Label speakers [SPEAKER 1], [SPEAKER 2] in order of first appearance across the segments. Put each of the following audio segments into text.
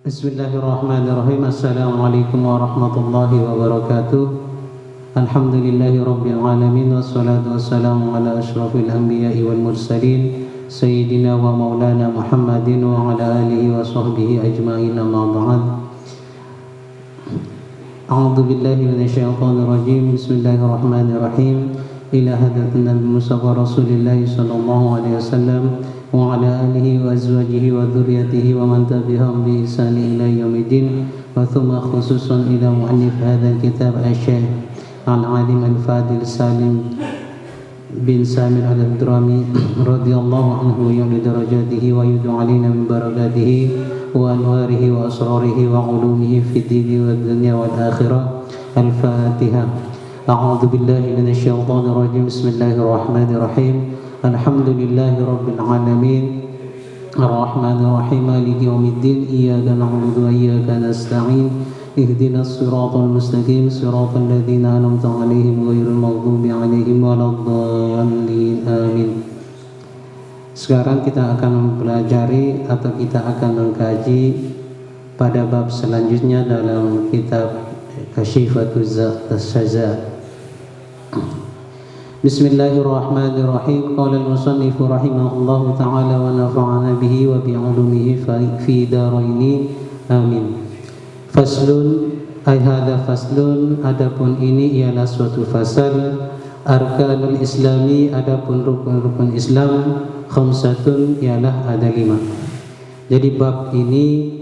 [SPEAKER 1] Bismillahirrahmanirrahim. Assalamualaikum warahmatullahi wabarakatuh. Alhamdulillahi rabbil alamin, wassalatu wassalamu ala asyrafil anbiya'i wal mursalin sayyidina wa maulana Muhammadin wa ala alihi wa sahbihi ajma'in, amma ba'd. A'udzu billahi minasyaitonir rajim. Bismillahirrahmanirrahim. Ila hadratin Nabi Mustafa Rasulillah sallallahu alaihi wasallam wa ala alihi wa azwajihi wa dzurriyyatihi wa man tabi'ahum bi ihsan ila yaumiddin, wa thumma khususan ila mu'allif hadzal kitab asy-syaikh al-alim al-fadil Salim bin Samir al-Abdurrahmi radhiyallahu anhu ya'li darajatihi wa yudu alaina min barakatihi wa anwarihi wa asrarihi wa ulumihi fid dini wad dunya wal akhirah. Al-Fatihah. A'udzu billahi minasyaitonir rajim. Bismillahirrahmanirrahim. Alhamdulillahi rabbil alamin. Arrahmanir rahim. Maliki yaumiddin. Iyyaka na'budu wa iyyaka nasta'in. Ihdinas siratal mustaqim. Siratal ladzina an'amta 'alaihim ghairil maghdubi 'alaihim waladdallin. Amin. Sekarang kita akan mempelajari atau kita akan mengkaji pada bab selanjutnya dalam kitab Kasyifatuz Zajzaj. Bismillahirrahmanirrahim. Qala al-musannif rahimahullahu ta'ala wa nafa'ana bihi wa bi'ulumihi fi daraini amin. Faslun, ay hadha faslun, adapun ini ialah suatu fasal. Arkanul islami, adapun rukun-rukun Islam. Khamsatun, ialah ada 5. Jadi bab ini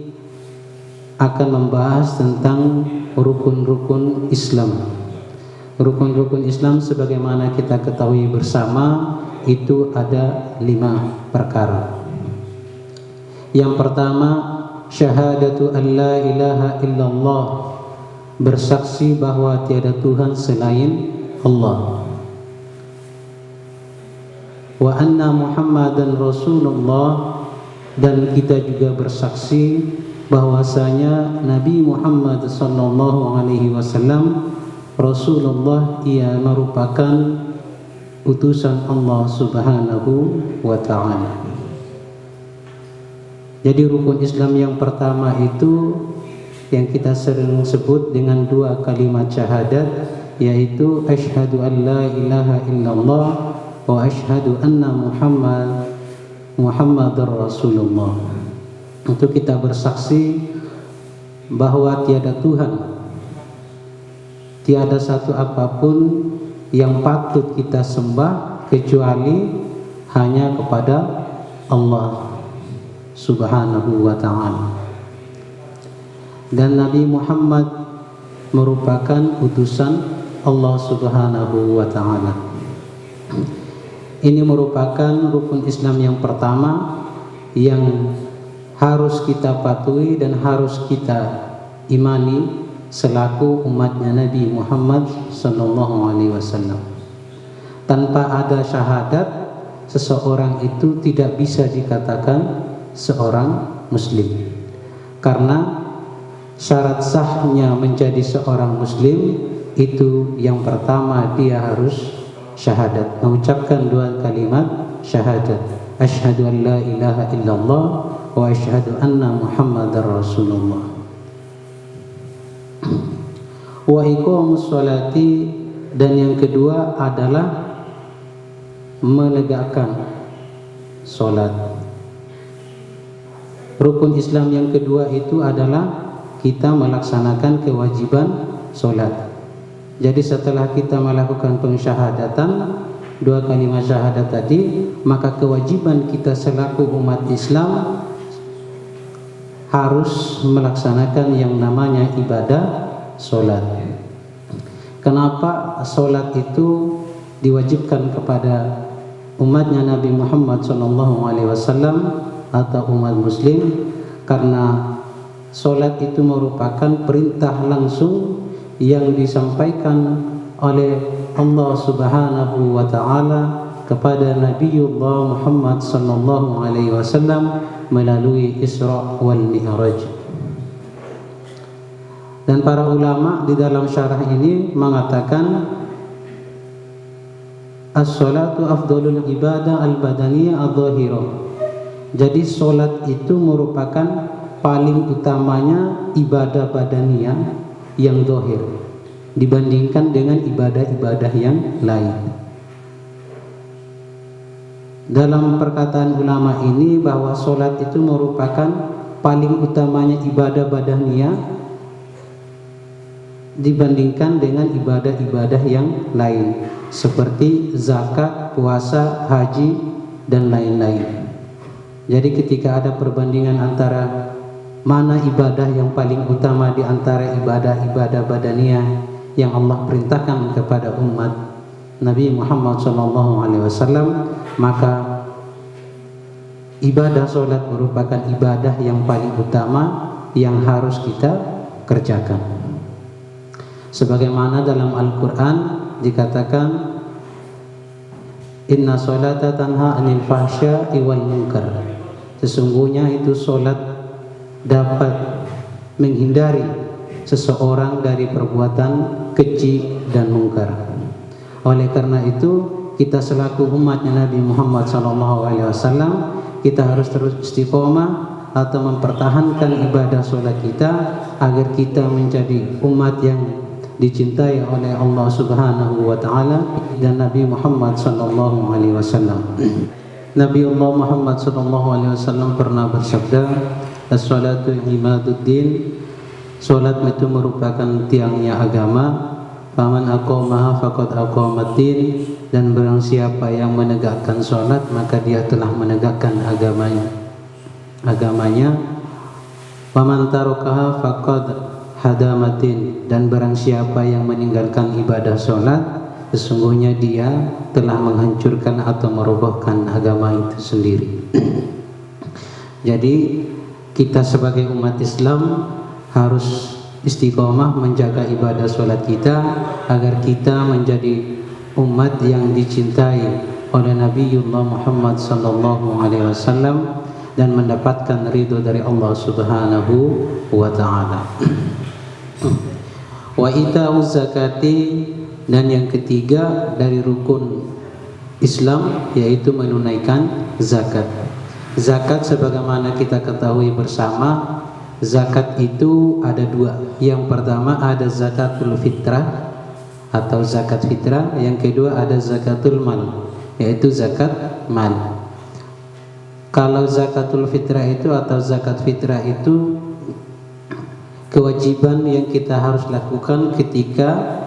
[SPEAKER 1] akan membahas tentang rukun-rukun Islam. Rukun-rukun Islam sebagaimana kita ketahui bersama itu ada 5 perkara. Yang pertama, syahadatu an la ilaha illallah, bersaksi bahwa tiada Tuhan selain Allah. Wa anna Muhammadan Rasulullah, dan kita juga bersaksi bahwasanya Nabi Muhammad sallallahu alaihi wasallam Rasulullah, ia merupakan utusan Allah Subhanahu wa ta'ala. Jadi rukun Islam yang pertama itu yang kita sering sebut dengan 2 kalimat syahadat, yaitu asyhadu an la ilaha illallah wa asyhadu anna Muhammadar Rasulullah. Untuk kita bersaksi bahwa tiada Tuhan, tiada satu apapun yang patut kita sembah kecuali hanya kepada Allah Subhanahu wa ta'ala. Dan Nabi Muhammad merupakan utusan Allah Subhanahu wa ta'ala. Ini merupakan rukun Islam yang pertama yang harus kita patuhi dan harus kita imani selaku umatnya Nabi Muhammad sallallahu alaihi wasallam. Tanpa ada syahadat, seseorang itu tidak bisa dikatakan seorang muslim. Karena syarat sahnya menjadi seorang muslim itu yang pertama dia harus syahadat, mengucapkan 2 kalimat syahadat. Asyhadu an la ilaha illallah wa asyhadu anna Muhammadar Rasulullah. Wa iqamus sholati, dan yang kedua adalah menegakkan sholat. Rukun Islam yang kedua itu adalah kita melaksanakan kewajiban sholat. Jadi setelah kita melakukan pensyahadatan 2 kalimat syahadat tadi, maka kewajiban kita selaku umat Islam harus melaksanakan yang namanya ibadah sholat. Kenapa sholat itu diwajibkan kepada umatnya Nabi Muhammad SAW atau umat muslim? Karena sholat itu merupakan perintah langsung yang disampaikan oleh Allah Subhanahu wa ta'ala kepada Nabiullah Muhammad SAW melalui Isra wal Mi'raj. Dan para ulama di dalam syarah ini mengatakan as-salatu afdalul ibadah al-badaniyah adh-dhahirah. Jadi solat itu merupakan paling utamanya ibadah badaniyah yang zahir dibandingkan dengan ibadah-ibadah yang lain. Dalam perkataan ulama ini bahwa solat itu merupakan paling utamanya ibadah badaniyah dibandingkan dengan ibadah-ibadah yang lain seperti zakat, puasa, haji, dan lain-lain. Jadi ketika ada perbandingan antara mana ibadah yang paling utama di antara ibadah-ibadah badaniyah yang Allah perintahkan kepada umat Nabi Muhammad SAW, maka ibadah sholat merupakan ibadah yang paling utama yang harus kita kerjakan. Sebagaimana dalam Al-Quran dikatakan, Inna sholata tanha anil fahsya'i wal munkar. Sesungguhnya itu sholat dapat menghindari seseorang dari perbuatan keji dan mungkar. Oleh karena itu, kita selaku umatnya Nabi Muhammad SAW, kita harus terus istiqomah atau mempertahankan ibadah sholat kita agar kita menjadi umat yang dicintai oleh Allah Subhanahu wa Ta'ala dan Nabi Muhammad SAW. Nabi Allah Muhammad SAW pernah bersabda, as-salatu imaduddin, sholat itu merupakan tiangnya agama. Faman aqamaha faqad aqamaddin, dan barang siapa yang menegakkan sholat maka dia telah menegakkan agamanya. Faman tarakaha faqad hadamatin, dan barang siapa yang meninggalkan ibadah sholat sesungguhnya dia telah menghancurkan atau merobohkan agama itu sendiri. Jadi kita sebagai umat Islam harus istiqomah menjaga ibadah sholat kita agar kita menjadi umat yang dicintai oleh Nabiullah Muhammad SAW dan mendapatkan ridho dari Allah Subhanahu wa Ta'ala. Wa ita'uz zakati, dan yang ketiga dari rukun Islam yaitu menunaikan zakat. Zakat sebagaimana kita ketahui bersama, zakat itu ada dua. Yang pertama ada zakatul fitrah atau zakat fitrah. Yang kedua ada zakatul mal, yaitu zakat mal. Kalau zakatul fitrah itu atau zakat fitrah itu kewajiban yang kita harus lakukan ketika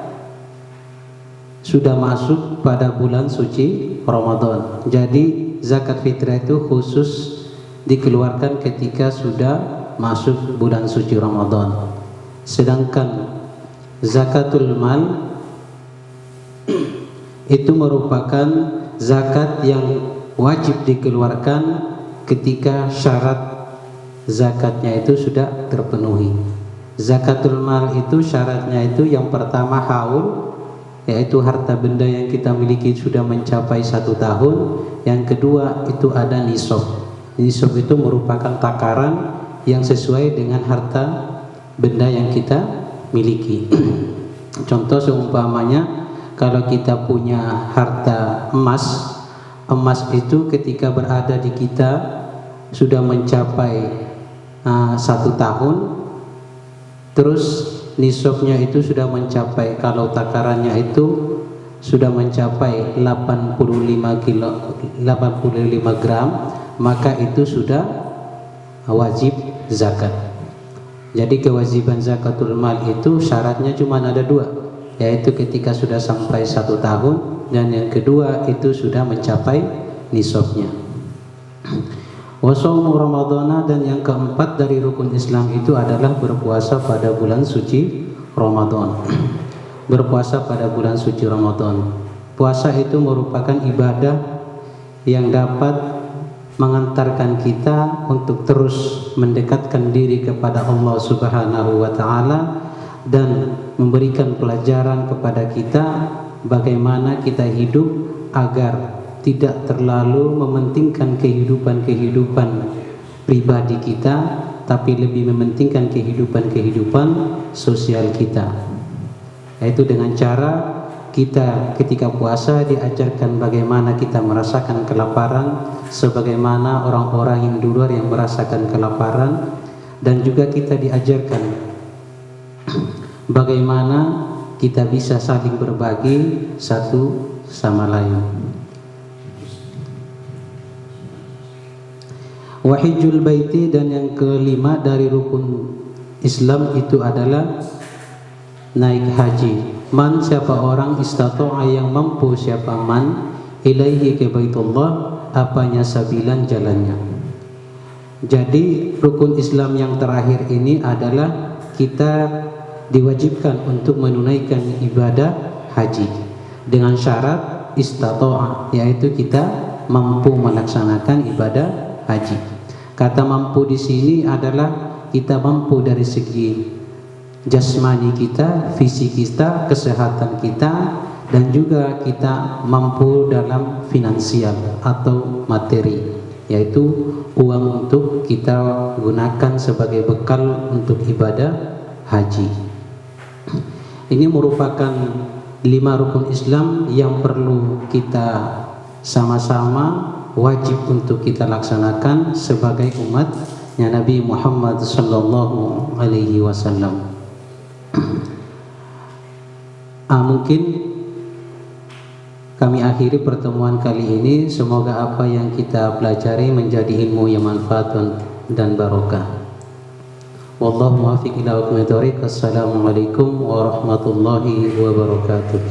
[SPEAKER 1] sudah masuk pada bulan suci Ramadan. Jadi zakat fitrah itu khusus dikeluarkan ketika sudah masuk bulan suci Ramadan. Sedangkan zakatul mal itu merupakan zakat yang wajib dikeluarkan ketika syarat zakatnya itu sudah terpenuhi. Zakatul mal itu syaratnya itu yang pertama haul, yaitu harta benda yang kita miliki sudah mencapai 1 tahun. Yang kedua itu ada nisab. Nisab itu merupakan takaran yang sesuai dengan harta benda yang kita miliki. Contoh seumpamanya kalau kita punya harta emas, emas itu ketika berada di kita sudah mencapai 1 tahun, terus nisabnya itu sudah mencapai, kalau takarannya itu sudah mencapai 85 gram, maka itu sudah wajib zakat. Jadi kewajiban zakatul mal itu syaratnya cuma ada 2, yaitu ketika sudah sampai 1 tahun, dan yang kedua itu sudah mencapai nisabnya. Wa shaumu ramadhana, dan yang keempat dari rukun Islam itu adalah berpuasa pada bulan suci Ramadan. Berpuasa pada bulan suci Ramadan. Puasa itu merupakan ibadah yang dapat mengantarkan kita untuk terus mendekatkan diri kepada Allah Subhanahu wa Ta'ala dan memberikan pelajaran kepada kita bagaimana kita hidup agar tidak terlalu mementingkan kehidupan pribadi kita, tapi lebih mementingkan kehidupan sosial kita. Yaitu dengan cara kita ketika puasa diajarkan bagaimana kita merasakan kelaparan sebagaimana orang-orang yang di luar yang merasakan kelaparan, dan juga kita diajarkan bagaimana kita bisa saling berbagi satu sama lain. Wahijul baiti, dan yang kelima dari rukun Islam itu adalah naik haji. Man, siapa orang, istata'a yang mampu, siapa man, ilaihi ke baitullah, apanya sabilan, jalannya. Jadi rukun Islam yang terakhir ini adalah kita diwajibkan untuk menunaikan ibadah haji dengan syarat istata'a, yaitu kita mampu melaksanakan ibadah haji. Kata mampu di sini adalah kita mampu dari segi jasmani kita, fisik kita, kesehatan kita, dan juga kita mampu dalam finansial atau materi, yaitu uang untuk kita gunakan sebagai bekal untuk ibadah haji. Ini merupakan 5 rukun Islam yang perlu kita sama-sama wajib untuk kita laksanakan sebagai umatnya Nabi Muhammad sallallahu alaihi wasallam. Mungkin kami akhiri pertemuan kali ini. Semoga apa yang kita pelajari menjadi ilmu yang manfaat dan barokah. Wallahu muwaffiq ila aqwamit thoriq. Assalamualaikum warahmatullahi wabarakatuh.